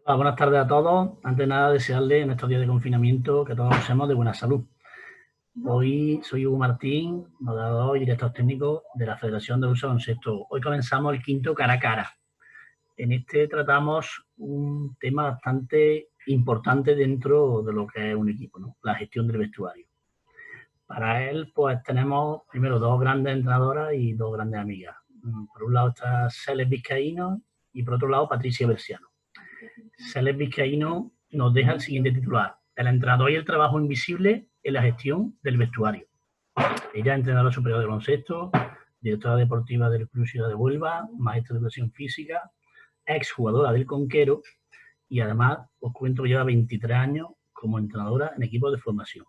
Hola, buenas tardes a todos. Antes de nada, desearles en estos días de confinamiento que todos gocemos de buena salud. Hoy soy Hugo Martín, moderador y director técnico de la Federación de Uso Baloncesto. Hoy comenzamos el quinto cara a cara. En este tratamos un tema bastante importante dentro de lo que es un equipo, ¿no? La gestión del vestuario. Para él, pues tenemos primero dos grandes entrenadoras y dos grandes amigas. Por un lado está Celes Vizcaíno y por otro lado Patricia Berciano. Celes Vizcaíno nos deja el siguiente titular: el entrenador y el trabajo invisible en la gestión del vestuario. Ella es entrenadora superior de baloncesto, directora deportiva del Club Ciudad de Huelva, maestra de educación física, exjugadora del Conquero y además, os cuento que lleva 23 años como entrenadora en equipos de formación.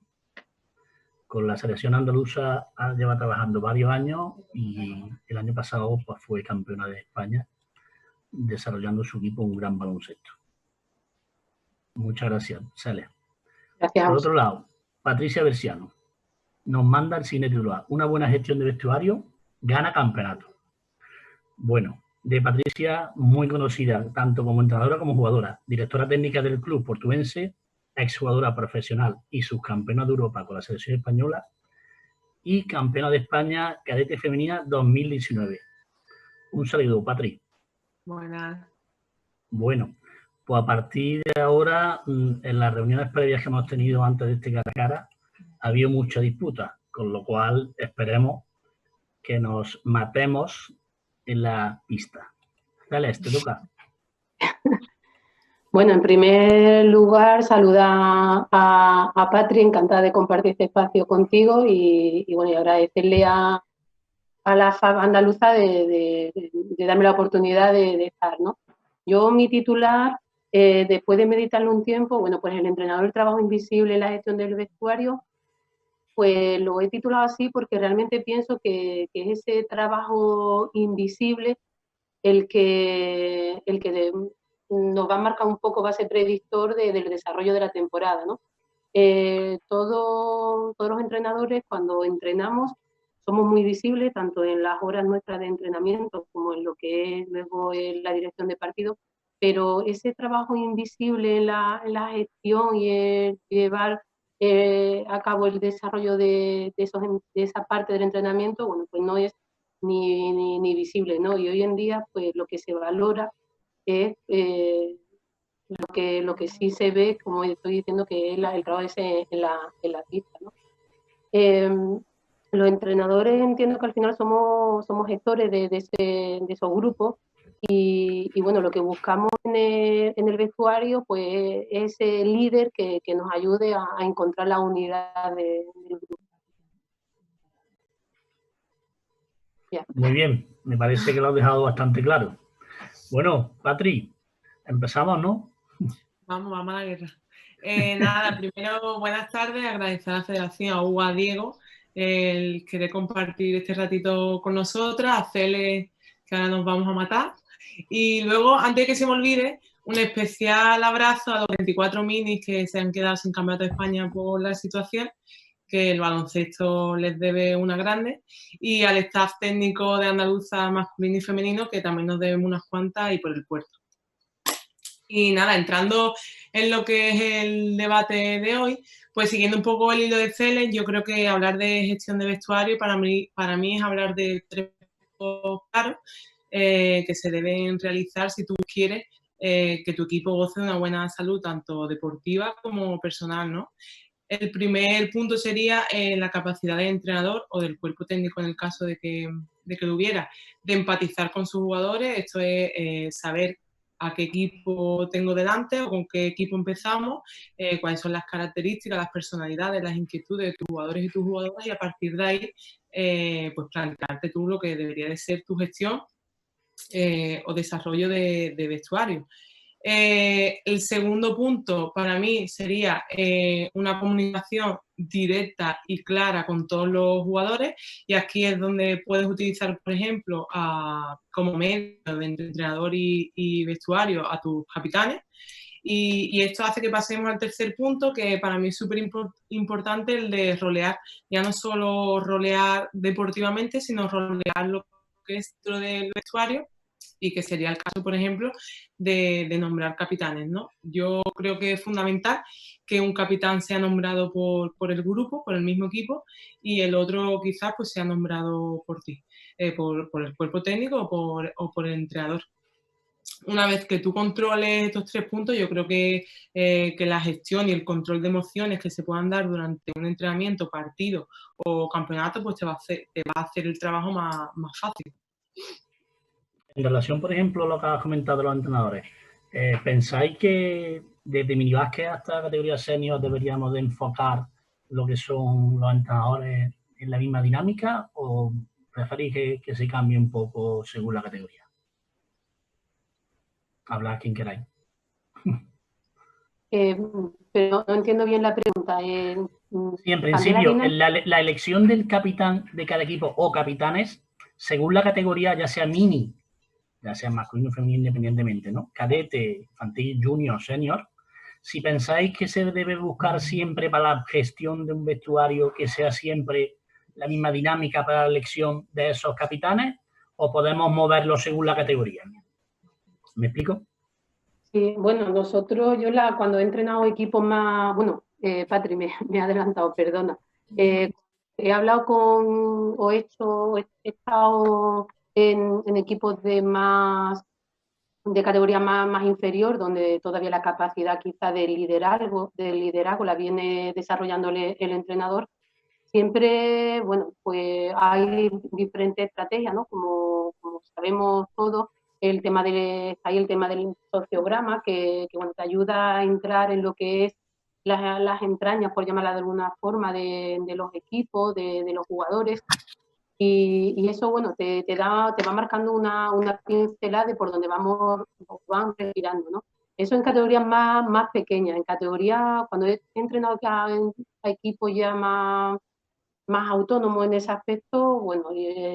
Con la selección andaluza lleva trabajando varios años y el año pasado pues, fue campeona de España, desarrollando su equipo un gran baloncesto. Muchas gracias, Celes. Gracias. Por otro lado, Patricia Berciano nos manda el siguiente titular: una buena gestión de vestuario gana campeonato. Bueno, de Patricia, muy conocida tanto como entrenadora como jugadora, directora técnica del club portuense, exjugadora profesional y subcampeona de Europa con la selección española y campeona de España cadete femenina 2019. Un saludo, Patri. Buenas. Bueno, pues a partir de ahora, en las reuniones previas que hemos tenido antes de este cara a cara, ha habido mucha disputa, con lo cual esperemos que nos matemos en la pista. Dale, te toca. Bueno, en primer lugar, saludar a Patri, encantada de compartir este espacio contigo y bueno, y agradecerle a la FAB andaluza de darme la oportunidad de estar, ¿no? Yo, mi titular, después de meditarlo un tiempo, bueno, pues el entrenador del trabajo invisible en la gestión del vestuario, pues lo he titulado así porque realmente pienso que es ese trabajo invisible el que nos va a marcar un poco, va a ser predictor del desarrollo de la temporada, ¿no? Todos los entrenadores, cuando entrenamos, somos muy visibles, tanto en las horas nuestras de entrenamiento como en lo que es luego la dirección de partido, pero ese trabajo invisible en la gestión y en llevar a cabo el desarrollo de esa parte del entrenamiento, bueno, pues no es ni visible, ¿no? Y hoy en día, pues lo que se valora es lo que sí se ve, como estoy diciendo, que es el trabajo ese en la pista, ¿no? Los entrenadores entiendo que al final somos gestores de esos grupos y bueno, lo que buscamos en el vestuario pues es el líder que nos ayude a encontrar la unidad del grupo. Yeah. Muy bien, me parece que lo has dejado bastante claro. Bueno, Patri, empezamos, ¿no? Vamos a la guerra. Nada, primero, buenas tardes, agradecer a la Federación, a Hugo, a Diego, el querer compartir este ratito con nosotras, hacerles que ahora nos vamos a matar. Y luego, antes de que se me olvide, un especial abrazo a los 24 minis que se han quedado sin campeonato de España por la situación, que el baloncesto les debe una grande, y al staff técnico de Andaluza masculino y femenino, que también nos deben unas cuantas, y por el puerto. Y nada, entrando en lo que es el debate de hoy, pues siguiendo un poco el hilo de Celes, yo creo que hablar de gestión de vestuario para mí es hablar de tres puntos claros que se deben realizar si tú quieres que tu equipo goce de una buena salud, tanto deportiva como personal, ¿no? El primer punto sería la capacidad del entrenador o del cuerpo técnico, en el caso de que lo hubiera, de empatizar con sus jugadores. Esto es saber a qué equipo tengo delante o con qué equipo empezamos, cuáles son las características, las personalidades, las inquietudes de tus jugadores y tus jugadoras, y a partir de ahí pues plantearte tú lo que debería de ser tu gestión o desarrollo de vestuario. El segundo punto para mí sería una comunicación directa y clara con todos los jugadores, y aquí es donde puedes utilizar, por ejemplo, como medio de entrenador y vestuario a tus capitanes. Y esto hace que pasemos al tercer punto, que para mí es súper importante, el de rolear. Ya no solo rolear deportivamente, sino rolear lo que es dentro del vestuario, y que sería el caso, por ejemplo, de nombrar capitanes, ¿no? Yo creo que es fundamental que un capitán sea nombrado por el grupo, por el mismo equipo, y el otro quizás pues sea nombrado por ti, por el cuerpo técnico o por el entrenador. Una vez que tú controles estos 3 puntos, yo creo que la gestión y el control de emociones que se puedan dar durante un entrenamiento, partido o campeonato, pues te va a hacer el trabajo más fácil. En relación, por ejemplo, a lo que has comentado de los entrenadores, ¿pensáis que desde minibásquet hasta categoría senior deberíamos de enfocar lo que son los entrenadores en la misma dinámica o preferís que se cambie un poco según la categoría? Hablad quien queráis. Pero no entiendo bien la pregunta. Sí, en principio, la elección del capitán de cada equipo o capitanes, según la categoría, ya sea mini, ya sea masculino o femenino independientemente, ¿no? Cadete, infantil, junior, senior. Si pensáis que se debe buscar siempre para la gestión de un vestuario que sea siempre la misma dinámica para la elección de esos capitanes, o podemos moverlo según la categoría. ¿Me explico? Sí, bueno, cuando he entrenado equipos más, bueno, Patri, me he adelantado, perdona. He hablado he estado en equipos de categoría más inferior, donde todavía la capacidad quizá de liderazgo la viene desarrollando el entrenador. Siempre, bueno, pues hay diferentes estrategias, ¿no? Como sabemos todos, hay el tema del sociograma, que bueno, te ayuda a entrar en lo que es las entrañas, por llamarla de alguna forma, de los equipos, de los jugadores. Y eso, bueno, te va marcando una pincelada de por donde van respirando, ¿no? Eso en categorías más pequeñas. En categorías, cuando he entrenado a equipos ya más autónomo en ese aspecto, bueno,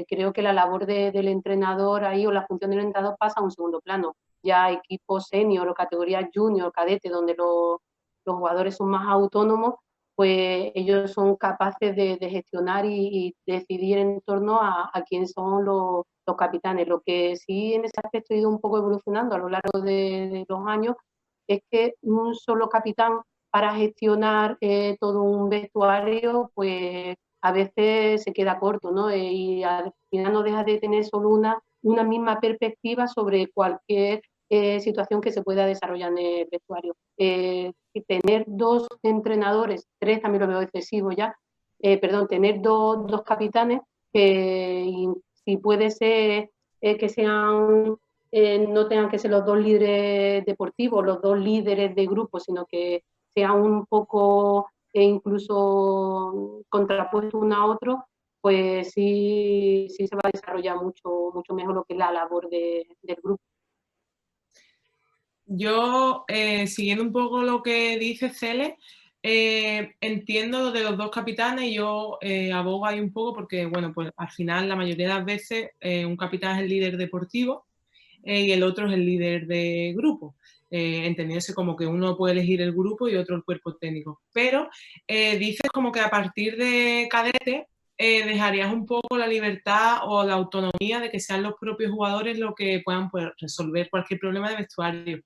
creo que la labor del entrenador ahí o la función del entrenador pasa a un segundo plano. Ya equipos senior o categorías junior, cadete, donde los jugadores son más autónomos, pues ellos son capaces de gestionar y decidir en torno a quién son los capitanes. Lo que sí en ese aspecto ha ido un poco evolucionando a lo largo de los años es que un solo capitán para gestionar todo un vestuario, pues a veces se queda corto, ¿no? Y al final no deja de tener solo una misma perspectiva sobre cualquier situación que se pueda desarrollar en el vestuario. Tener 2 entrenadores, 3 también lo veo excesivo ya, tener dos capitanes, y si puede ser que sean, no tengan que ser los 2 líderes deportivos, los 2 líderes de grupo, sino que sea un poco incluso contrapuesto uno a otro, pues sí se va a desarrollar mucho mejor lo que es la labor del grupo. Yo, siguiendo un poco lo que dice Cele, entiendo lo de los 2 capitanes y yo abogo ahí un poco porque, bueno, pues al final la mayoría de las veces un capitán es el líder deportivo y el otro es el líder de grupo, entendiéndose como que uno puede elegir el grupo y otro el cuerpo técnico. Pero dices como que a partir de cadete dejarías un poco la libertad o la autonomía de que sean los propios jugadores los que puedan pues, resolver cualquier problema de vestuario.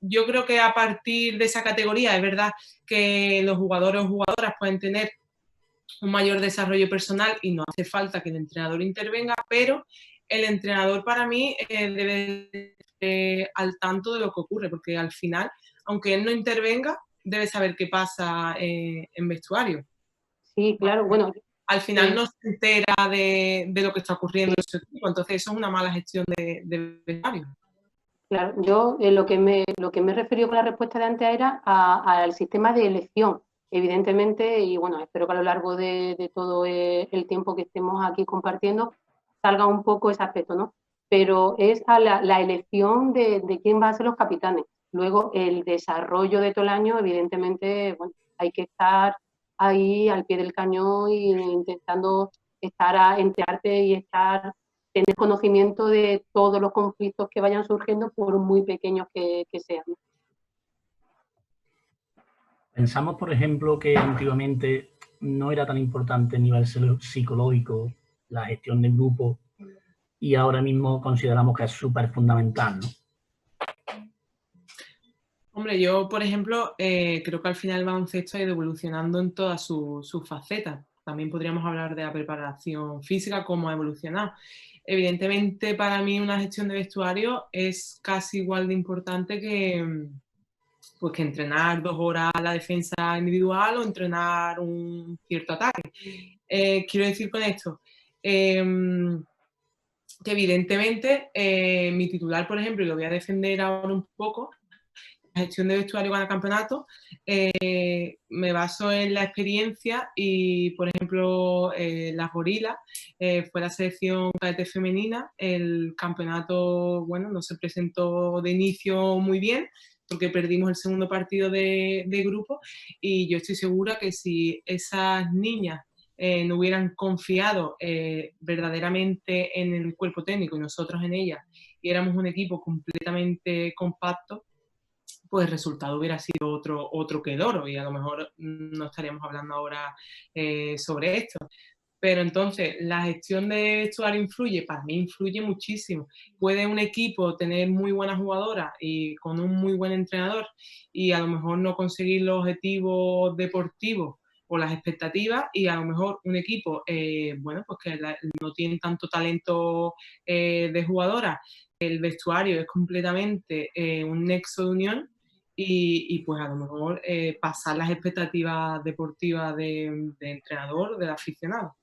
Yo creo que a partir de esa categoría es verdad que los jugadores o jugadoras pueden tener un mayor desarrollo personal y no hace falta que el entrenador intervenga, pero el entrenador para mí debe estar al tanto de lo que ocurre, porque al final, aunque él no intervenga, debe saber qué pasa en vestuario. Sí, claro, bueno. Al final no se entera de lo que está ocurriendo en su equipo, entonces eso es una mala gestión de vestuario. Claro, yo lo que me he referido con la respuesta de antes era al sistema de elección, evidentemente, y bueno, espero que a lo largo de todo el tiempo que estemos aquí compartiendo salga un poco ese aspecto, ¿no? Pero es a la elección de quién va a ser los capitanes. Luego, el desarrollo de todo el año, evidentemente, bueno, hay que estar ahí al pie del cañón e intentando enterarte y tener conocimiento de todos los conflictos que vayan surgiendo, por muy pequeños que sean. Pensamos, por ejemplo, que antiguamente no era tan importante a nivel psicológico la gestión del grupo y ahora mismo consideramos que es súper fundamental, ¿no? Hombre, yo, por ejemplo, creo que al final el baloncesto ha ido evolucionando en todas sus facetas. También podríamos hablar de la preparación física, cómo ha evolucionado. Evidentemente, para mí una gestión de vestuario es casi igual de importante pues, que entrenar 2 horas la defensa individual o entrenar un cierto ataque. Quiero decir con esto que evidentemente mi titular, por ejemplo, y lo voy a defender ahora un poco, la gestión de vestuario gana campeonato, me baso en la experiencia y, por ejemplo, las Gorilas, fue la selección cadete femenina, el campeonato, bueno, no se presentó de inicio muy bien, porque perdimos el segundo partido de grupo, y yo estoy segura que si esas niñas no hubieran confiado verdaderamente en el cuerpo técnico y nosotros en ellas, y éramos un equipo completamente compacto, pues el resultado hubiera sido otro que el oro, y a lo mejor no estaríamos hablando ahora sobre esto. Pero entonces, la gestión de vestuario influye, para mí influye muchísimo. Puede un equipo tener muy buenas jugadoras y con un muy buen entrenador, y a lo mejor no conseguir los objetivos deportivos o las expectativas, y a lo mejor un equipo, bueno, pues que no tiene tanto talento de jugadoras, el vestuario es completamente un nexo de unión, y pues a lo mejor pasar las expectativas deportivas de entrenador, del aficionado.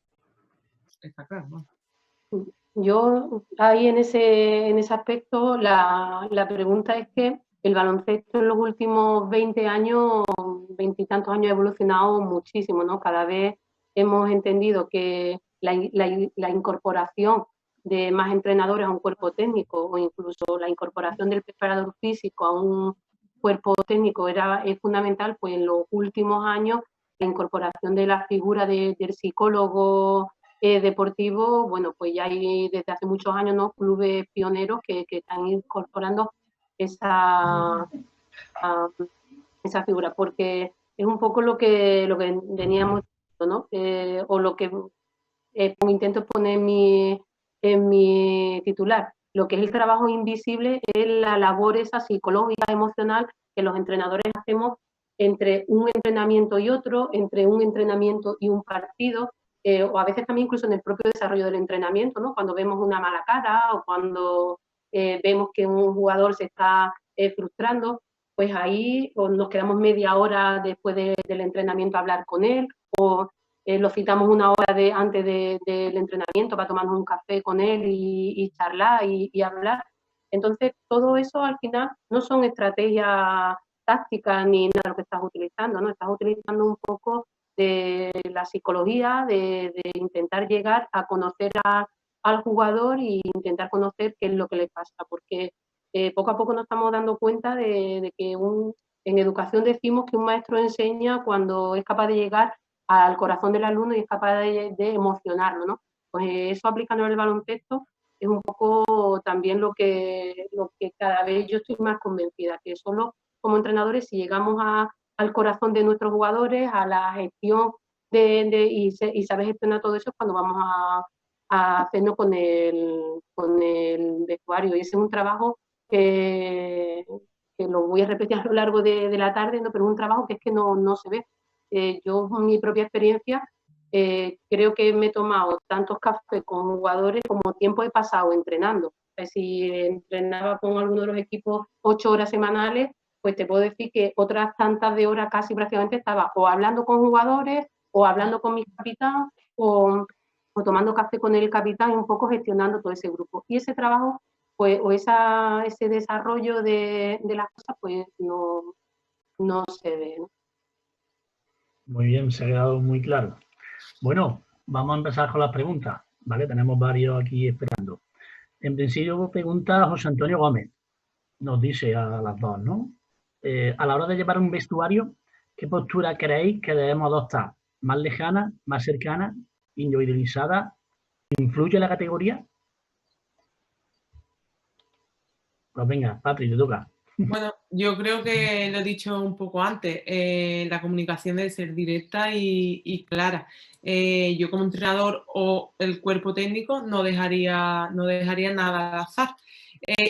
Está claro, ¿no? Yo ahí en ese aspecto la pregunta es que el baloncesto en los últimos 20 años, 20 y tantos años ha evolucionado muchísimo, ¿no? Cada vez hemos entendido que la incorporación de más entrenadores a un cuerpo técnico, o incluso la incorporación del preparador físico a un cuerpo técnico es fundamental, pues en los últimos años la incorporación de la figura del psicólogo deportivo, bueno, pues ya hay desde hace muchos años, ¿no?, clubes pioneros que están incorporando esa figura, porque es un poco lo que veníamos diciendo, ¿no? O lo que intento poner en mi titular. Lo que es el trabajo invisible es la labor esa psicológica, emocional, que los entrenadores hacemos entre un entrenamiento y otro, entre un entrenamiento y un partido, o a veces también incluso en el propio desarrollo del entrenamiento, ¿no? Cuando vemos una mala cara o cuando vemos que un jugador se está frustrando, pues ahí o nos quedamos media hora después del entrenamiento a hablar con él, o lo citamos una hora antes del entrenamiento para tomarnos un café con él y charlar y hablar. Entonces, todo eso al final no son estrategias tácticas ni nada de lo que estás utilizando, ¿no? Estás utilizando un poco de la psicología, de intentar llegar a conocer al jugador e intentar conocer qué es lo que le pasa, porque poco a poco nos estamos dando cuenta de que en educación decimos que un maestro enseña cuando es capaz de llegar al corazón del alumno y es capaz de emocionarlo, ¿no? Pues eso aplicando en el baloncesto es un poco también lo que cada vez yo estoy más convencida, que solo como entrenadores, si llegamos al corazón de nuestros jugadores, a la gestión y saber gestionar todo eso, es cuando vamos a hacernos con el vestuario. Y ese es un trabajo que lo voy a repetir a lo largo de la tarde, ¿no? Pero es un trabajo que es que no se ve. Yo, en mi propia experiencia, creo que me he tomado tantos cafés con jugadores como tiempo he pasado entrenando. Si entrenaba con alguno de los equipos 8 horas semanales, pues te puedo decir que otras tantas de horas casi prácticamente estaba o hablando con jugadores, o hablando con mi capitán, o tomando café con el capitán y un poco gestionando todo ese grupo. Y ese trabajo, pues, o ese desarrollo de las cosas, pues no se ve, ¿no? Muy bien, se ha quedado muy claro. Bueno, vamos a empezar con las preguntas, ¿vale? Tenemos varios aquí esperando. En principio pregunta José Antonio Gómez. Nos dice a las dos, ¿no? A la hora de llevar un vestuario, ¿qué postura creéis que debemos adoptar? ¿Más lejana, más cercana, individualizada? ¿Influye la categoría? Pues venga, Patri, te toca. Bueno, yo creo que lo he dicho un poco antes, la comunicación debe ser directa y clara. Yo como entrenador o el cuerpo técnico no dejaría nada al azar.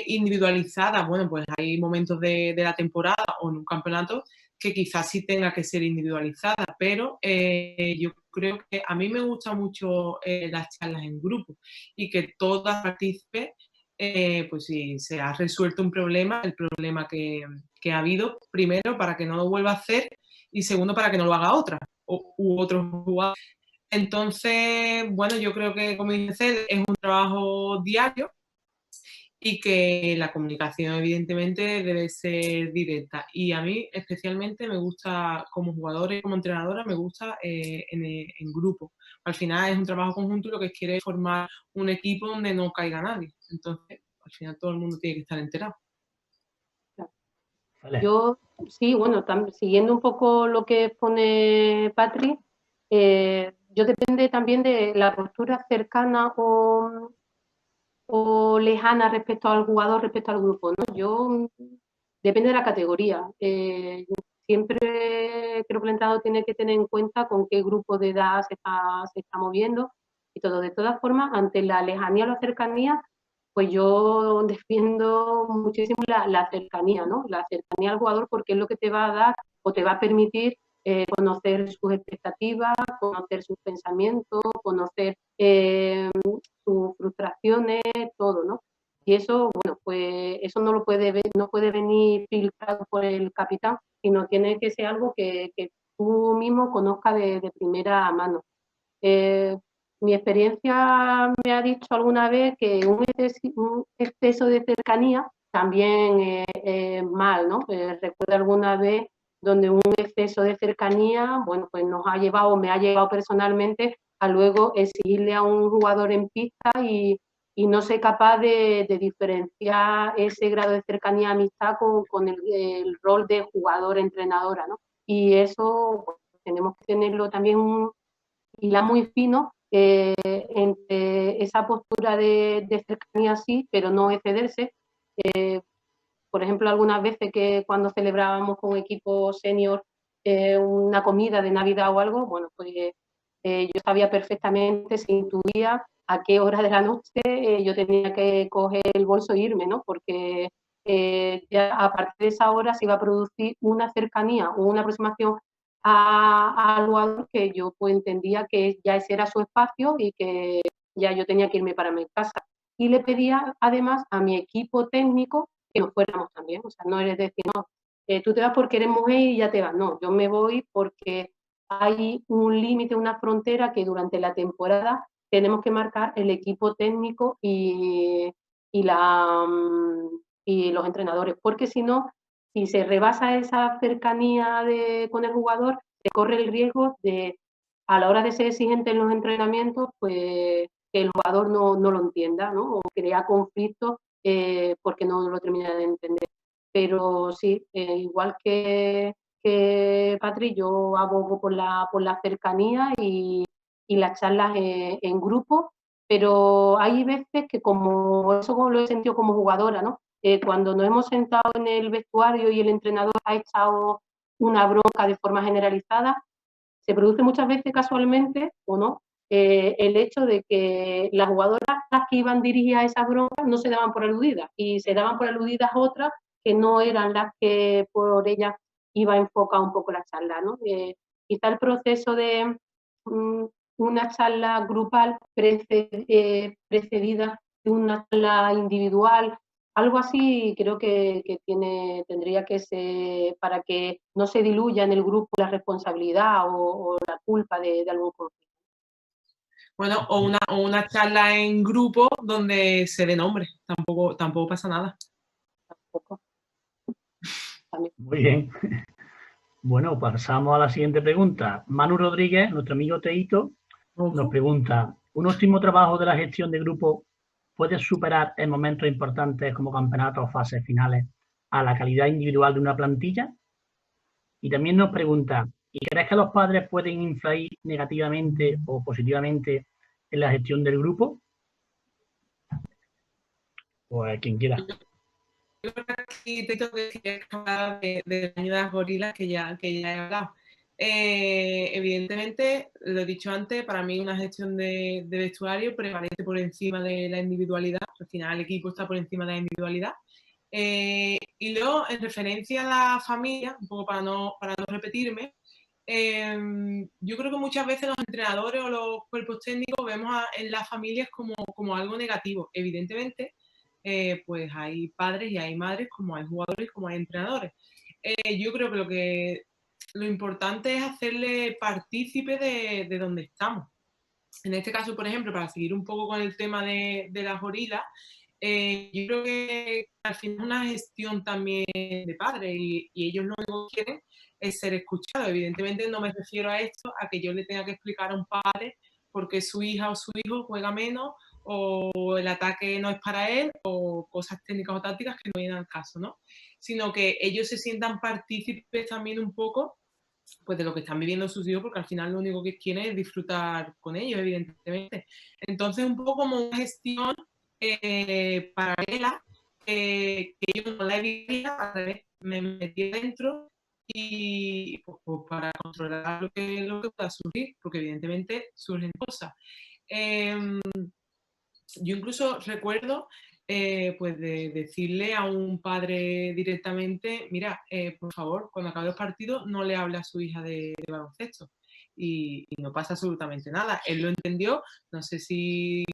Individualizada, bueno, pues hay momentos de la temporada o en un campeonato que quizás sí tenga que ser individualizada, pero yo creo que a mí me gustan mucho las charlas en grupo y que todas participen, pues si se ha resuelto un problema, el problema que ha habido, primero para que no lo vuelva a hacer y segundo para que no lo haga otra u otro jugador. Entonces, bueno, yo creo que, como dice, es un trabajo diario y que la comunicación evidentemente debe ser directa. Y a mí especialmente me gusta, como jugadora y como entrenadora, me gusta en grupo. Al final es un trabajo conjunto y lo que quiere es formar un equipo donde no caiga nadie. Entonces, al final todo el mundo tiene que estar enterado. Vale. Yo, sí, bueno, siguiendo un poco lo que pone Patri, yo depende también de la postura cercana o lejana respecto al jugador, respecto al grupo, ¿no? Yo, depende de la categoría. Siempre creo que el entrenador tiene que tener en cuenta con qué grupo de edad se está moviendo y todo. De todas formas, ante la lejanía o la cercanía, pues yo defiendo muchísimo la cercanía, ¿no? La cercanía al jugador, porque es lo que te va a dar o te va a permitir conocer sus expectativas, conocer sus pensamientos, conocer sus frustraciones, todo, ¿no? Y eso, bueno, pues eso no lo puede ver, no puede venir filtrado por el capitán, sino tiene que ser algo que tú mismo conozcas de primera mano. Mi experiencia me ha dicho alguna vez que un exceso de cercanía también es mal, ¿no? Recuerdo alguna vez donde un exceso de cercanía, bueno, pues nos ha llevado, me ha llevado personalmente a luego exigirle a un jugador en pista y no ser capaz de diferenciar ese grado de cercanía amistad con el rol de jugador-entrenadora, ¿no? Y eso pues, tenemos que tenerlo también hilar muy fino entre esa postura de cercanía sí, pero no excederse. Por ejemplo, algunas veces que cuando celebrábamos con equipo senior una comida de Navidad o algo, bueno, pues yo sabía perfectamente, se intuía a qué hora de la noche yo tenía que coger el bolso e irme, ¿no? Porque ya a partir de esa hora se iba a producir una cercanía o una aproximación al jugador que yo pues entendía que ya ese era su espacio y que ya yo tenía que irme para mi casa. Y le pedía además a mi equipo técnico que nos fuéramos también, o sea, no eres decir, no, tú te vas porque eres mujer y ya te vas, no, yo me voy porque hay un límite, una frontera que durante la temporada tenemos que marcar el equipo técnico y los entrenadores, porque si no, si se rebasa esa cercanía con el jugador, se corre el riesgo de, a la hora de ser exigente en los entrenamientos, pues que el jugador no lo entienda, ¿no? O crea conflictos porque no lo termina de entender. Pero sí, igual que Patri, yo abogo por la cercanía y las charlas en grupo, pero hay veces que como eso lo he sentido como jugadora, ¿no? Cuando nos hemos sentado en el vestuario y el entrenador ha echado una bronca de forma generalizada, se produce muchas veces casualmente, o no, el hecho de que las jugadoras que iban dirigidas a esas broncas no se daban por aludidas y se daban por aludidas otras que no eran las que por ellas iba a enfocar un poco la charla, ¿no? Quizá el proceso de una charla grupal precedida de una charla individual, algo así creo que tendría que ser para que no se diluya en el grupo la responsabilidad o la culpa de algún conflicto. Bueno, o una charla en grupo donde se dé nombre, tampoco pasa nada. Tampoco. También. Muy bien. Bueno, pasamos a la siguiente pregunta. Manu Rodríguez, nuestro amigo Teito, nos pregunta, ¿un óptimo trabajo de la gestión de grupo puede superar en momentos importantes como campeonatos o fases finales a la calidad individual de una plantilla? Y también nos pregunta, ¿y crees que los padres pueden influir negativamente o positivamente en la gestión del grupo? Pues quien quiera. Yo creo que aquí tengo que hablar de las gorilas que ya he hablado. Evidentemente, lo he dicho antes, para mí una gestión de vestuario prevalece por encima de la individualidad. Al final el equipo está por encima de la individualidad. Y luego, en referencia a la familia, un poco para no repetirme, yo creo que muchas veces los entrenadores o los cuerpos técnicos vemos en las familias como algo negativo. Evidentemente, pues hay padres y hay madres, como hay jugadores, como hay entrenadores. Yo creo que lo importante es hacerle partícipe de donde estamos. En este caso, por ejemplo, para seguir un poco con el tema de las gorilas, yo creo que al final es una gestión también de padres y ellos lo único que quieren es ser escuchados. Evidentemente no me refiero a esto, a que yo le tenga que explicar a un padre por qué su hija o su hijo juega menos o el ataque no es para él o cosas técnicas o tácticas que no vienen al caso, ¿no? Sino que ellos se sientan partícipes también un poco pues de lo que están viviendo sus hijos, porque al final lo único que quieren es disfrutar con ellos, evidentemente. Entonces, un poco como una gestión paralela, que yo no la he vivido, al revés, me metí dentro y pues, para controlar lo que pueda surgir, porque evidentemente surgen cosas. Yo incluso recuerdo pues de decirle a un padre directamente, mira, por favor, cuando acabe el partido no le hable a su hija de baloncesto y no pasa absolutamente nada. Él lo entendió, no sé si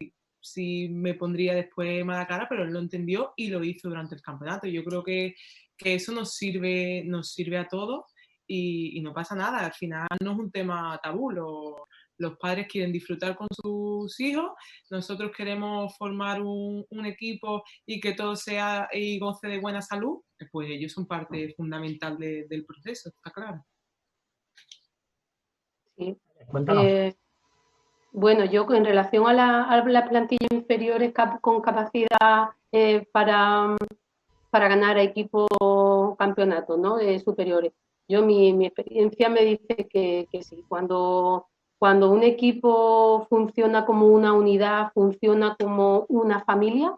me pondría después mala cara, pero él lo entendió y lo hizo durante el campeonato. Yo creo que eso nos sirve a todos y no pasa nada. Al final no es un tema tabú. Los padres quieren disfrutar con sus hijos, nosotros queremos formar un equipo y que todo sea y goce de buena salud, pues ellos son parte fundamental del proceso, está claro. Sí. Cuéntanos. Bueno, yo en relación a la plantilla inferiores con capacidad para ganar a equipos campeonatos, ¿no? Superiores. Mi experiencia me dice que sí. Cuando un equipo funciona como una unidad, funciona como una familia,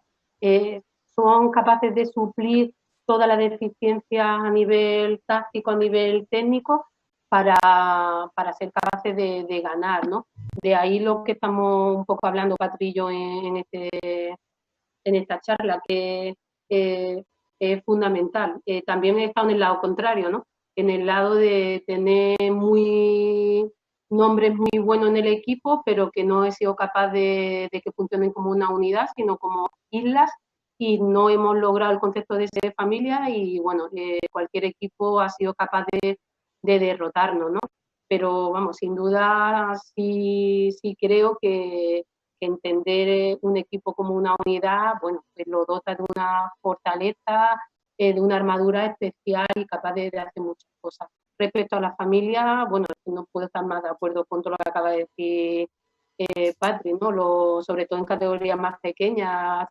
son capaces de suplir todas las deficiencias a nivel táctico, a nivel técnico, para ser capaces de ganar, ¿no? De ahí lo que estamos un poco hablando, Patri y yo, en esta charla, que es fundamental. También he estado en el lado contrario, ¿no? En el lado de tener nombres muy buenos en el equipo, pero que no he sido capaz de que funcionen como una unidad, sino como islas, y no hemos logrado el concepto de ser familia y, bueno, cualquier equipo ha sido capaz de derrotarnos, ¿no? Pero, vamos, sin duda sí creo que entender un equipo como una unidad, bueno, pues lo dota de una fortaleza, de una armadura especial y capaz de hacer muchas cosas. Respecto a la familia, bueno, no puedo estar más de acuerdo con todo lo que acaba de decir Patri, ¿no? Sobre todo en categorías más pequeñas,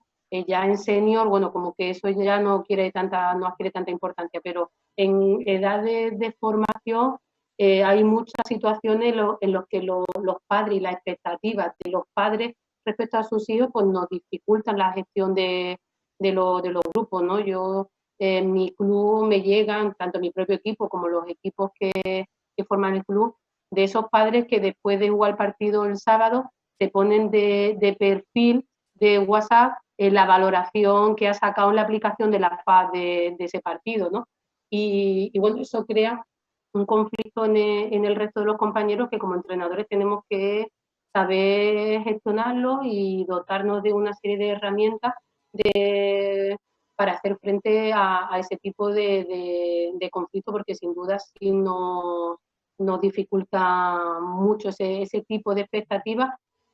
ya en senior, bueno, como que eso ya no adquiere tanta importancia, pero en edad de formación hay muchas situaciones en las que los padres y las expectativas de los padres respecto a sus hijos pues nos dificultan la gestión de los grupos, ¿no? Yo en mi club me llegan, tanto mi propio equipo como los equipos que forman el club, de esos padres que después de jugar el partido el sábado se ponen de perfil de WhatsApp la valoración que ha sacado en la aplicación de la FAD de ese partido, ¿no? Y bueno, eso crea un conflicto en el resto de los compañeros que como entrenadores tenemos que saber gestionarlo y dotarnos de una serie de herramientas para hacer frente a ese tipo de conflicto, porque sin duda sí nos dificulta mucho ese tipo de expectativas,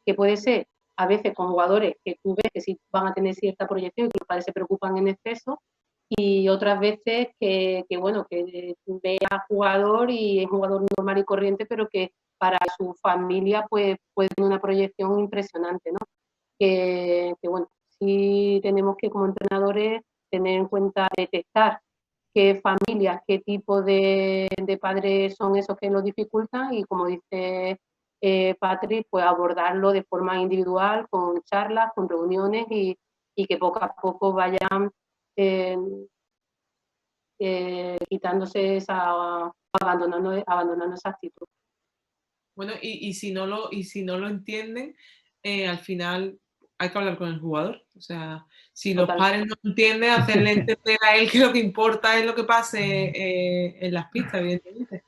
que puede ser a veces con jugadores que tú ves que sí van a tener cierta proyección y que los padres se preocupan en exceso, y otras veces que bueno, que ve al jugador y es un jugador normal y corriente, pero que para su familia pues puede tener una proyección impresionante, ¿no? Que bueno, sí tenemos que como entrenadores tener en cuenta, detectar qué familias, qué tipo de padres son esos que lo dificultan y, como dice Patrick, pues abordarlo de forma individual, con charlas, con reuniones y que poco a poco vayan quitándose abandonando esa actitud. Bueno, y si no lo entienden, al final hay que hablar con el jugador. O sea, si los padres no entienden, hacerle entender a él que lo que importa es lo que pase en las pistas, evidentemente.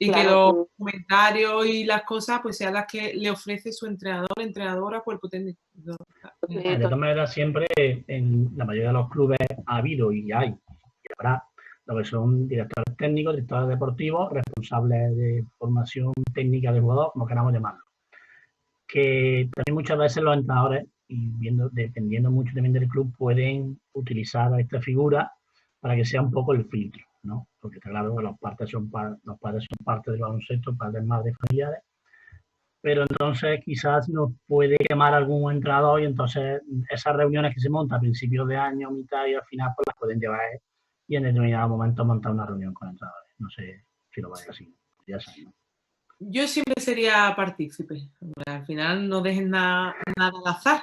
Y claro, que los comentarios y las cosas pues sean las que le ofrece su entrenador, entrenadora, cuerpo técnico. De todas maneras, siempre en la mayoría de los clubes ha habido y hay, y habrá, lo que son directores técnicos, directores deportivos, responsables de formación técnica de jugador, como queramos llamarlo. Que también muchas veces los entrenadores, y dependiendo mucho también del club, pueden utilizar a esta figura para que sea un poco el filtro, ¿no? Porque está claro que los padres son parte del baloncesto, padres, madres, familiares, pero entonces quizás nos puede quemar algún entrenador y entonces esas reuniones que se montan a principios de año, mitad y al final, pues las pueden llevar y en determinado momento montar una reunión con entrenadores. No sé si lo vais así, ya saben, ¿no? Yo siempre sería partícipe. Al final no dejen nada al azar.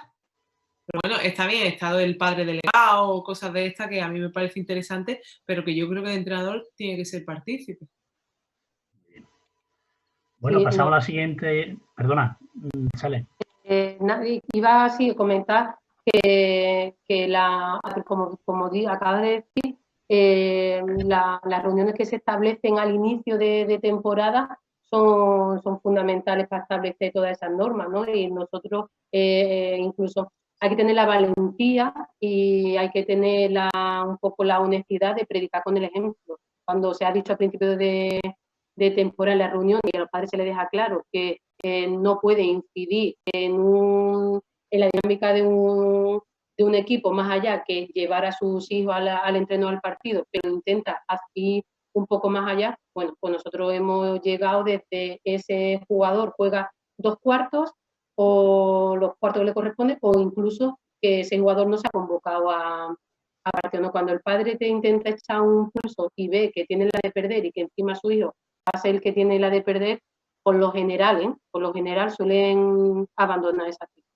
Pero bueno, está bien, estado el padre delegado o cosas de estas que a mí me parece interesante, pero que yo creo que el entrenador tiene que ser partícipe. Bueno, pasamos a la siguiente. Perdona, sale. Iba así a comentar que como acaba de decir, las reuniones que se establecen al inicio de temporada son fundamentales para establecer todas esas normas, ¿no? Y nosotros incluso hay que tener la valentía y hay que tener un poco la honestidad de predicar con el ejemplo. Cuando se ha dicho al principio de temporada en la reunión y a los padres se les deja claro que no puede incidir en la dinámica de un equipo más allá que llevar a sus hijos al entreno al partido, pero intenta ir un poco más allá. Bueno, pues nosotros hemos llegado desde ese jugador juega 2 cuartos o los cuartos que le corresponden, o incluso que ese jugador no se ha convocado a partido, ¿no? Cuando el padre te intenta echar un pulso y ve que tiene la de perder y que encima su hijo va a ser el que tiene la de perder, por lo general suelen abandonar esa actitud.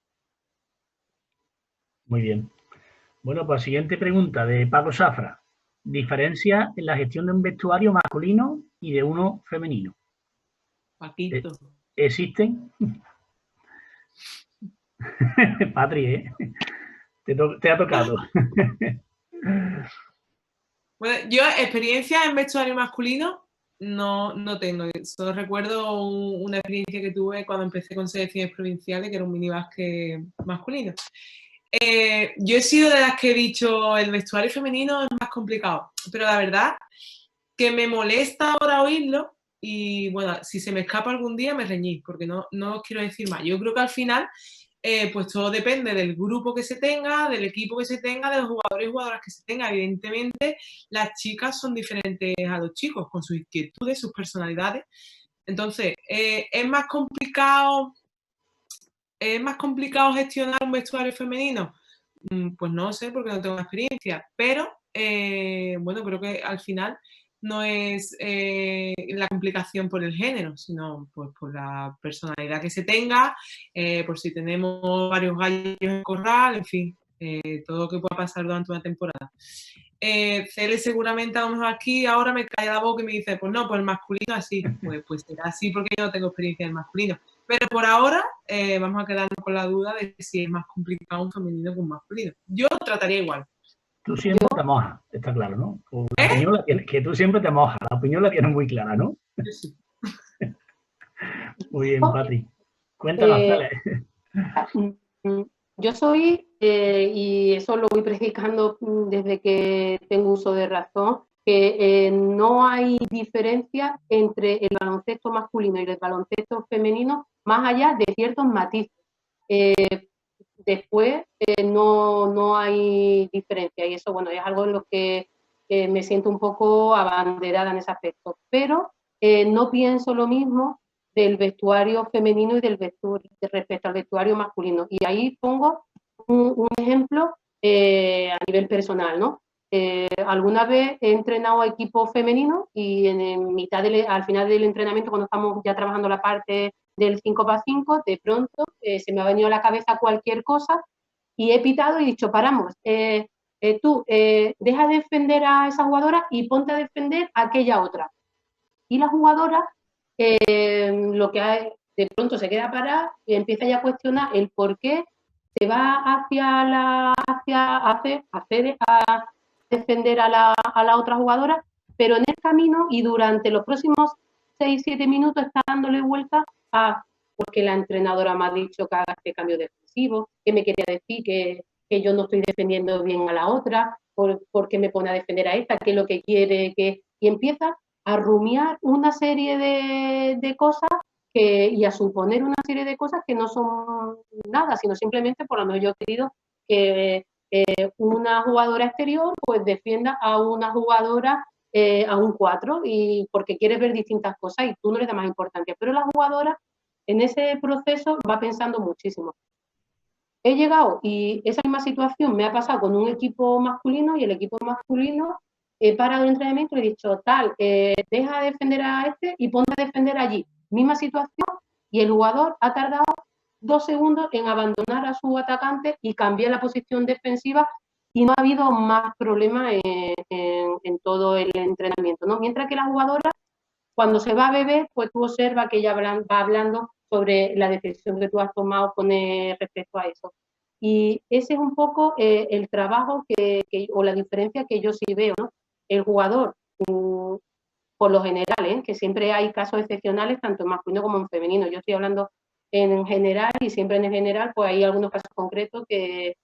Muy bien. Bueno, pues siguiente pregunta de Paco Safra. Diferencia en la gestión de un vestuario masculino y de uno femenino. Paquito. ¿Existen? Patri, ¿eh? Te ha tocado. Bueno, yo experiencia en vestuario masculino no tengo. Solo recuerdo una experiencia que tuve cuando empecé con selecciones provinciales, que era un minibásquet masculino. Yo he sido de las que he dicho el vestuario femenino es más complicado, pero la verdad que me molesta ahora oírlo y bueno, si se me escapa algún día me reñís, porque no os quiero decir más. Yo creo que al final pues todo depende del grupo que se tenga, del equipo que se tenga, de los jugadores y jugadoras que se tenga. Evidentemente, las chicas son diferentes a los chicos, con sus inquietudes, sus personalidades. Entonces, ¿es más complicado gestionar un vestuario femenino? Pues no sé, porque no tengo experiencia. Pero, bueno, creo que al final no es la complicación por el género, sino pues, por la personalidad que se tenga, por si tenemos varios gallos en corral, en fin, todo lo que pueda pasar durante una temporada. Cele seguramente a lo mejor aquí ahora me calla la boca y me dice, pues no, pues el masculino así, pues será así porque yo no tengo experiencia en el masculino. Pero por ahora vamos a quedarnos con la duda de si es más complicado un femenino que un masculino. Yo lo trataría igual. Tú siempre te mojas, está claro, ¿no? La opinión la tienes, que tú siempre te mojas, la opinión la tienes muy clara, ¿no? Sí. Muy bien, Patri. Cuéntanos, Cele. Yo soy, y eso lo voy predicando desde que tengo uso de razón, que no hay diferencia entre el baloncesto masculino y el baloncesto femenino, más allá de ciertos matices. Después no hay diferencia, y eso, bueno, es algo en lo que me siento un poco abanderada en ese aspecto. Pero no pienso lo mismo del vestuario femenino y respecto al vestuario masculino. Y ahí pongo un ejemplo a nivel personal, ¿no? Alguna vez he entrenado a equipos femeninos y al final del entrenamiento, cuando estamos ya trabajando la parte del 5x5, de pronto se me ha venido a la cabeza cualquier cosa y he pitado y he dicho, paramos, tú deja de defender a esa jugadora y ponte a defender a aquella otra. Y la jugadora lo que hay, de pronto se queda parada y empieza ya a cuestionar el por qué se va accede a defender a la otra jugadora, pero en el camino y durante los próximos 6-7 minutos está dándole vuelta a porque la entrenadora me ha dicho que haga este cambio defensivo, que me quería decir que yo no estoy defendiendo bien a la otra, porque me pone a defender a esta, que es lo que quiere, y empieza a rumiar una serie de cosas y a suponer una serie de cosas que no son nada, sino simplemente por lo menos yo he querido que una jugadora exterior pues defienda a una jugadora a un 4 y porque quieres ver distintas cosas y tú no le das más importancia, pero la jugadora en ese proceso va pensando muchísimo. He llegado y esa misma situación me ha pasado con un equipo masculino y el equipo masculino he parado el entrenamiento y he dicho, deja de defender a este y ponte a defender allí. Misma situación y el jugador ha tardado 2 segundos en abandonar a su atacante y cambiar la posición defensiva y no ha habido más problemas en todo el entrenamiento, ¿no? Mientras que la jugadora, cuando se va a beber, pues tú observas que ella va hablando sobre la decisión que tú has tomado con respecto a eso. Y ese es un poco el trabajo o la diferencia que yo sí veo, ¿no? El jugador, por lo general, que siempre hay casos excepcionales, tanto en masculino como en femenino. Yo estoy hablando en general y siempre en general, pues hay algunos casos concretos que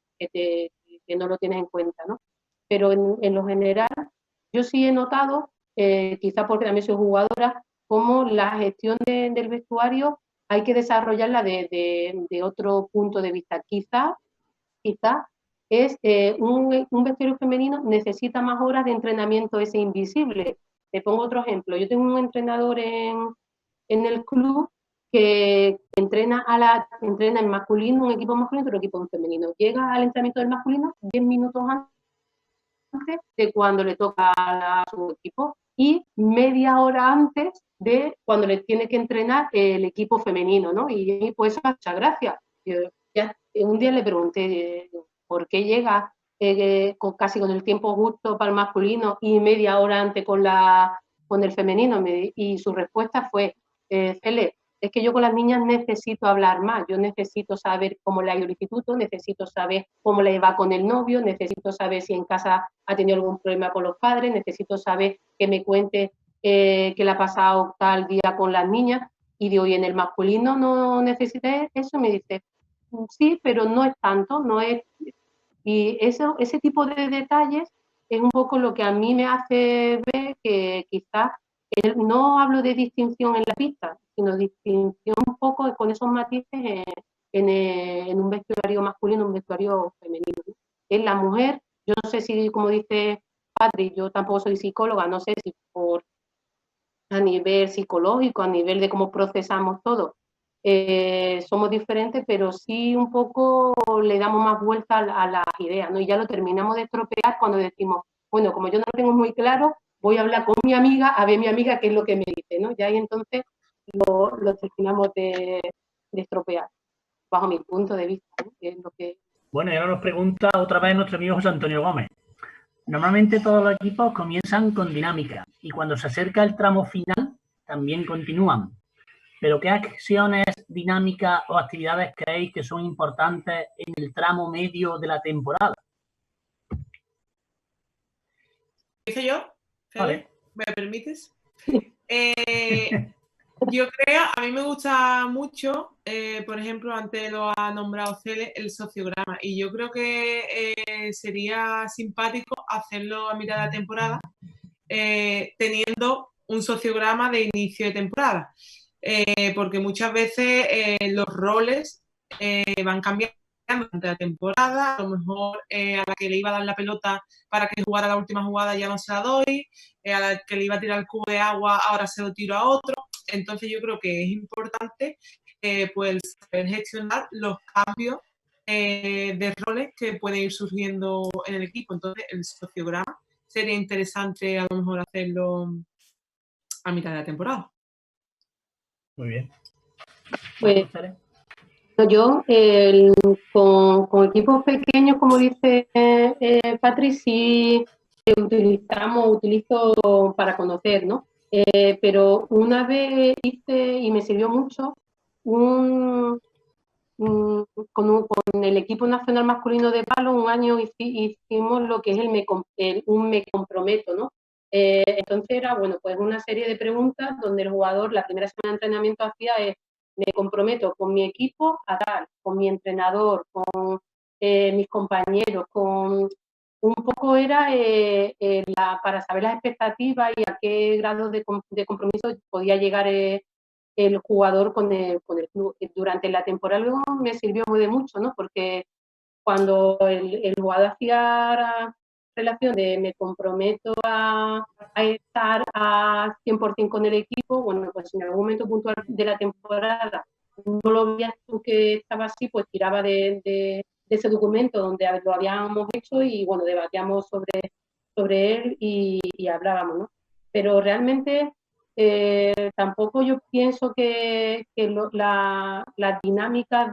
no lo tienes en cuenta, ¿no? Pero en lo general, yo sí he notado, quizá porque también soy jugadora, cómo la gestión del vestuario hay que desarrollarla de otro punto de vista. Quizá es un vestuario femenino necesita más horas de entrenamiento ese invisible. Te pongo otro ejemplo. Yo tengo un entrenador en el club que entrena en masculino, un equipo masculino y otro equipo femenino. Llega al entrenamiento del masculino 10 minutos antes de cuando le toca a su equipo y media hora antes de cuando le tiene que entrenar el equipo femenino, ¿no? Y pues eso muchas gracias. Un día le pregunté por qué llega casi con el tiempo justo para el masculino y media hora antes con el femenino. Y su respuesta fue, Cele, es que yo con las niñas necesito hablar más, yo necesito saber cómo le ha ido el instituto, necesito saber cómo le va con el novio, necesito saber si en casa ha tenido algún problema con los padres, necesito saber que me cuente qué le ha pasado tal día con las niñas. Y digo, ¿y en el masculino no necesité eso? Me dice, sí, pero no es tanto, no es... Y ese tipo de detalles es un poco lo que a mí me hace ver que quizás no hablo de distinción en la pista, sino distinción un poco con esos matices en un vestuario masculino, un vestuario femenino. En la mujer, yo no sé si, como dice Patri, yo tampoco soy psicóloga, no sé si a nivel psicológico, a nivel de cómo procesamos todo, somos diferentes, pero sí un poco le damos más vuelta a las ideas, ¿no? Y ya lo terminamos de estropear cuando decimos, bueno, como yo no lo tengo muy claro, voy a hablar con mi amiga, a ver mi amiga qué es lo que me dice, ¿no? Ya ahí entonces lo terminamos de estropear, bajo mi punto de vista, ¿no? Que es lo que... Bueno, y ahora nos pregunta otra vez nuestro amigo José Antonio Gómez. Normalmente todos los equipos comienzan con dinámica y cuando se acerca el tramo final también continúan. ¿Pero qué acciones, dinámicas o actividades creéis que son importantes en el tramo medio de la temporada? ¿Hice yo? Vale. ¿Me permites? Yo creo, a mí me gusta mucho, por ejemplo, antes lo ha nombrado Cele, el sociograma. Y yo creo que sería simpático hacerlo a mitad de la temporada, teniendo un sociograma de inicio de temporada. Porque muchas veces los roles van cambiando durante la temporada. A lo mejor a la que le iba a dar la pelota para que jugara la última jugada ya no se la doy, a la que le iba a tirar el cubo de agua ahora se lo tiro a otro. Entonces yo creo que es importante pues saber gestionar los cambios de roles que pueden ir surgiendo en el equipo. Entonces el sociograma sería interesante a lo mejor hacerlo a mitad de la temporada. Muy bien. Pues Yo, con equipos pequeños, como dice Patri, sí utilizo para conocer, ¿no? Pero una vez hice, y me sirvió mucho, con el equipo nacional masculino de palo, un año hicimos lo que es un me comprometo, ¿no? Entonces era, bueno, pues una serie de preguntas donde el jugador, la primera semana de entrenamiento hacía me comprometo con mi equipo a tal, con mi entrenador, con mis compañeros, con un poco era para saber las expectativas y a qué grado de compromiso podía llegar el jugador con el club. Durante la temporada me sirvió muy de mucho, ¿no? Porque cuando el jugador hacía relación de me comprometo a estar a 100% con el equipo, bueno, pues en algún momento puntual de la temporada no lo veías tú que estaba así, pues tiraba de ese documento donde lo habíamos hecho y, bueno, debatíamos sobre él y hablábamos, ¿no? Pero realmente tampoco yo pienso que las dinámicas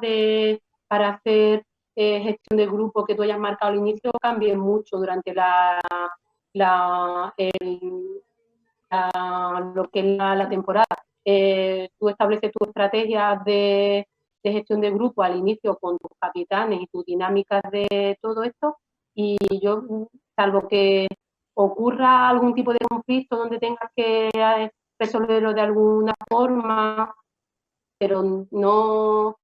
para hacer gestión de grupo que tú hayas marcado al inicio cambien mucho durante lo que es la temporada. Tú estableces tus estrategias de gestión de grupo al inicio con tus capitanes y tus dinámicas de todo esto, y yo, salvo que ocurra algún tipo de conflicto donde tengas que resolverlo de alguna forma, pero no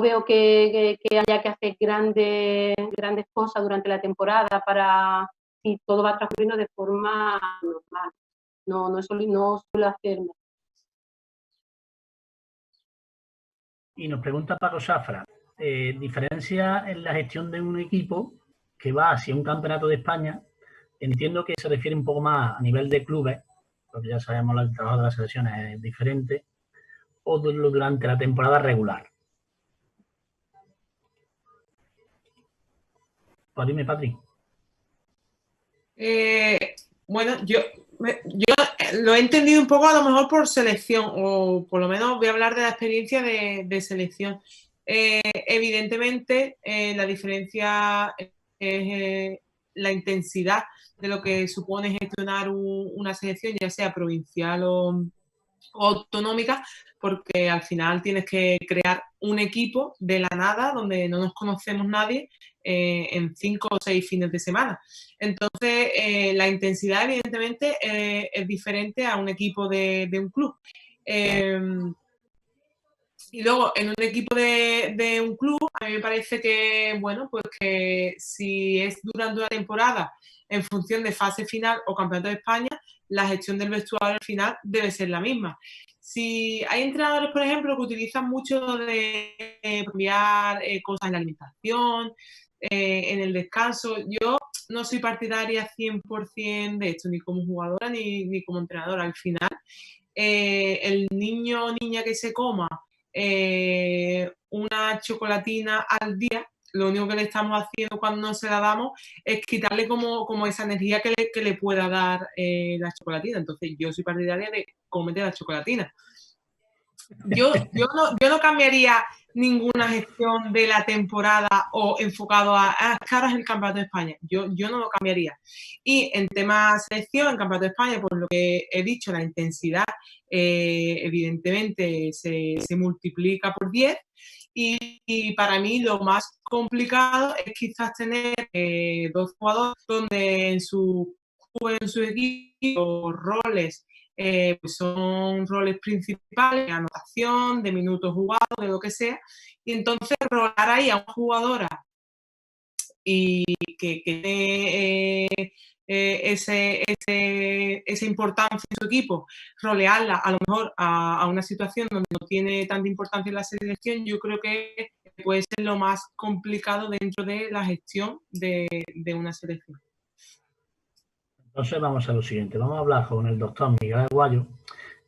veo que haya que hacer grandes cosas durante la temporada si todo va transcurriendo de forma normal. No suelo hacerlo. Y nos pregunta Paco Safra, diferencia en la gestión de un equipo que va hacia un campeonato de España. Entiendo que se refiere un poco más a nivel de clubes, porque ya sabemos el trabajo de las selecciones es diferente, o durante la temporada regular. Pues dime, Patri. Bueno, yo lo he entendido un poco a lo mejor por selección, o por lo menos voy a hablar de la experiencia de selección. Evidentemente, la diferencia es la intensidad de lo que supone gestionar una selección, ya sea provincial o autonómica, porque al final tienes que crear un equipo de la nada donde no nos conocemos nadie en 5 o 6 fines de semana. Entonces, la intensidad evidentemente es diferente a un equipo de un club. Y luego, en un equipo de un club, a mí me parece que, bueno, pues que si es durante una temporada en función de fase final o campeonato de España, la gestión del vestuario al final debe ser la misma. Si hay entrenadores, por ejemplo, que utilizan mucho de cambiar cosas en la alimentación, en el descanso, yo no soy partidaria 100% de esto, ni como jugadora ni como entrenadora. Al final, el niño o niña que se coma una chocolatina al día, lo único que le estamos haciendo cuando no se la damos es quitarle como esa energía que le pueda dar la chocolatina. Entonces yo soy partidaria de cómete la chocolatina. Yo no cambiaría ninguna gestión de la temporada o enfocado a caras el campeonato de España. Yo no lo cambiaría. Y en tema selección, en campeonato de España, por lo que he dicho, la intensidad evidentemente se multiplica por 10. Y para mí lo más complicado es quizás tener 2 jugadores donde en su equipo roles pues son roles principales, de anotación, de minutos jugados, de lo que sea, y entonces rolar ahí a una jugadora y que tiene esa importancia en su equipo, rolearla a lo mejor a una situación donde no tiene tanta importancia en la selección, yo creo que puede ser lo más complicado dentro de la gestión de una selección. Entonces vamos a lo siguiente, vamos a hablar con el doctor Miguel Aguayo,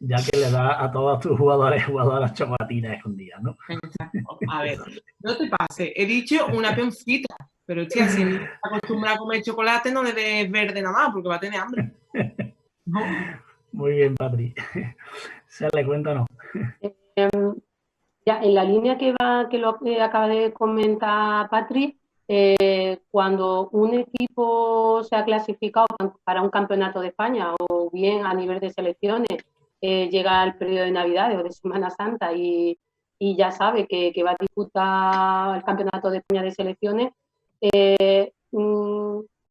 ya que le da a todos tus jugadoras chocolatinas escondidas, ¿no? A ver, no te pases, he dicho una peoncita, pero hostia, si no está acostumbrado a comer chocolate no le des verde nada más, porque va a tener hambre. ¿No? Muy bien, Patri. Se le cuenta, ¿no? Ya, en la línea que lo acaba de comentar Patri, cuando un equipo se ha clasificado para un campeonato de España o bien a nivel de selecciones, llega el periodo de Navidades o de Semana Santa y ya sabe que va a disputar el campeonato de España de selecciones,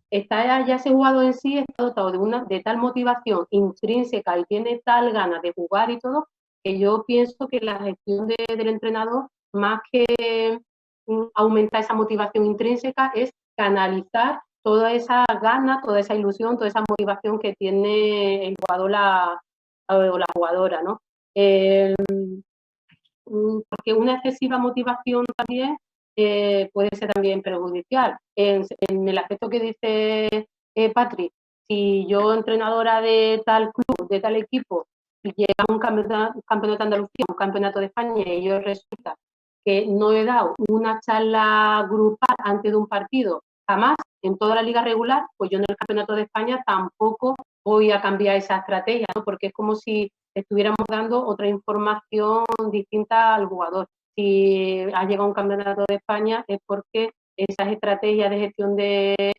está ya ese jugador en sí está dotado de tal motivación intrínseca y tiene tal ganas de jugar y todo, que yo pienso que la gestión del entrenador, más que aumentar esa motivación intrínseca, es canalizar toda esa gana, toda esa ilusión, toda esa motivación que tiene el jugador o la jugadora, ¿no? Porque una excesiva motivación también puede ser también perjudicial. En el aspecto que dice Patri, si yo entrenadora de tal club, de tal equipo, y llega un campeonato de Andalucía, un campeonato de España, y yo resulta que no he dado una charla grupal antes de un partido, jamás, en toda la liga regular, pues yo en el campeonato de España tampoco voy a cambiar esa estrategia, ¿no? Porque es como si estuviéramos dando otra información distinta al jugador. Si ha llegado un campeonato de España es porque esas estrategias de gestión de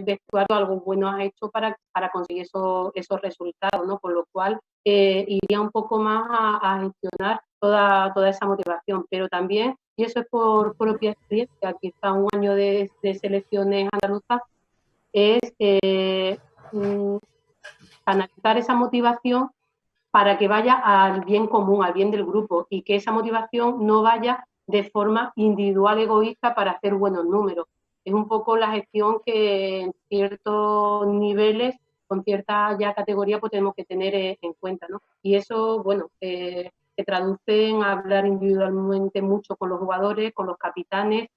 vestuario algo bueno has hecho para conseguir esos resultados, ¿no? Con lo cual iría un poco más a gestionar toda esa motivación, pero también, y eso es por propia experiencia, quizá un año de selecciones andaluzas, es analizar esa motivación para que vaya al bien común, al bien del grupo, y que esa motivación no vaya de forma individual egoísta para hacer buenos números. Es un poco la gestión que en ciertos niveles, con cierta ya categoría, pues tenemos que tener en cuenta, ¿no? Y eso, bueno, se traduce en hablar individualmente mucho con los jugadores, con los capitanes,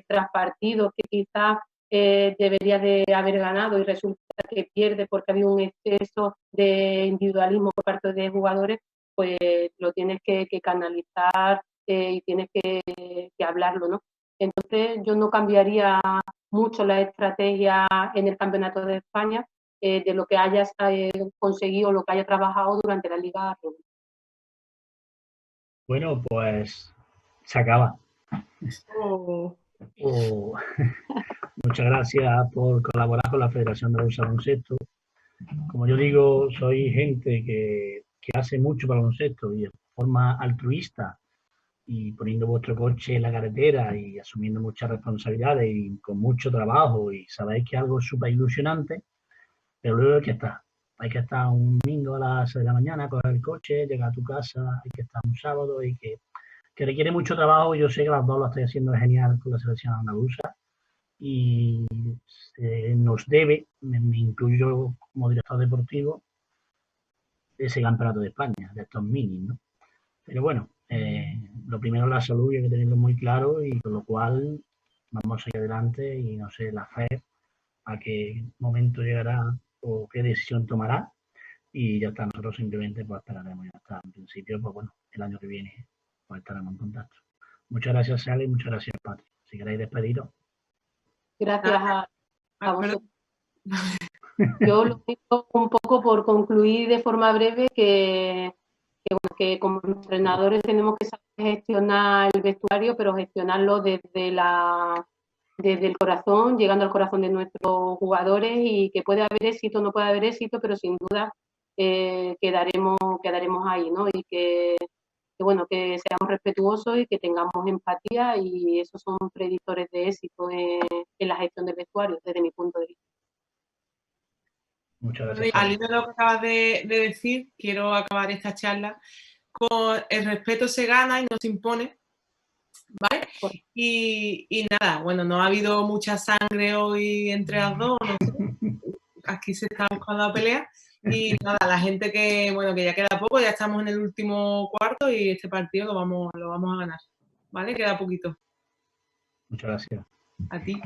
tras partidos que quizás debería de haber ganado y resulta que pierde porque había un exceso de individualismo por parte de jugadores, pues lo tienes que canalizar y tienes que hablarlo, ¿no? Entonces yo no cambiaría mucho la estrategia en el Campeonato de España de lo que hayas conseguido, lo que hayas trabajado durante la Liga. Bueno, pues se acaba. Oh. Muchas gracias por colaborar con la Federación de Baloncesto. Como yo digo, soy gente que hace mucho baloncesto y de forma altruista y poniendo vuestro coche en la carretera y asumiendo muchas responsabilidades y con mucho trabajo y sabéis que es algo súper ilusionante, pero luego hay que estar un domingo a las 6 de la mañana, coger el coche, llegar a tu casa, hay que estar un sábado y que requiere mucho trabajo. Yo sé que las dos lo estoy haciendo genial con la selección andaluza y nos debe, me incluyo como director deportivo, ese campeonato de España, de estos minis, ¿no? Pero bueno, lo primero es la salud y hay que tenerlo muy claro y con lo cual vamos a ir adelante y no sé, la fe a qué momento llegará o qué decisión tomará y ya está, nosotros simplemente pues esperaremos, ya está. En principio, pues bueno, el año que viene pues estaremos en contacto. Muchas gracias, Sally, muchas gracias, Patri. Si queréis despediros. Gracias a vosotros. Perdón. Yo lo digo un poco por concluir de forma breve que como entrenadores tenemos que saber gestionar el vestuario, pero gestionarlo desde el corazón, llegando al corazón de nuestros jugadores, y que puede haber éxito, no puede haber éxito, pero sin duda quedaremos ahí, ¿no? Y que bueno, que seamos respetuosos y que tengamos empatía, y esos son predictores de éxito en la gestión del vestuario, desde mi punto de vista. Muchas gracias. Al hilo de lo que acabas de decir, quiero acabar esta charla con el respeto se gana y no se impone, ¿vale? Y nada, bueno, no ha habido mucha sangre hoy entre las dos, no sé. Aquí se está buscando la pelea. Y nada, la gente que, bueno, que ya queda poco, ya estamos en el último cuarto y este partido lo vamos a ganar, ¿vale? Queda poquito. Muchas gracias. A ti.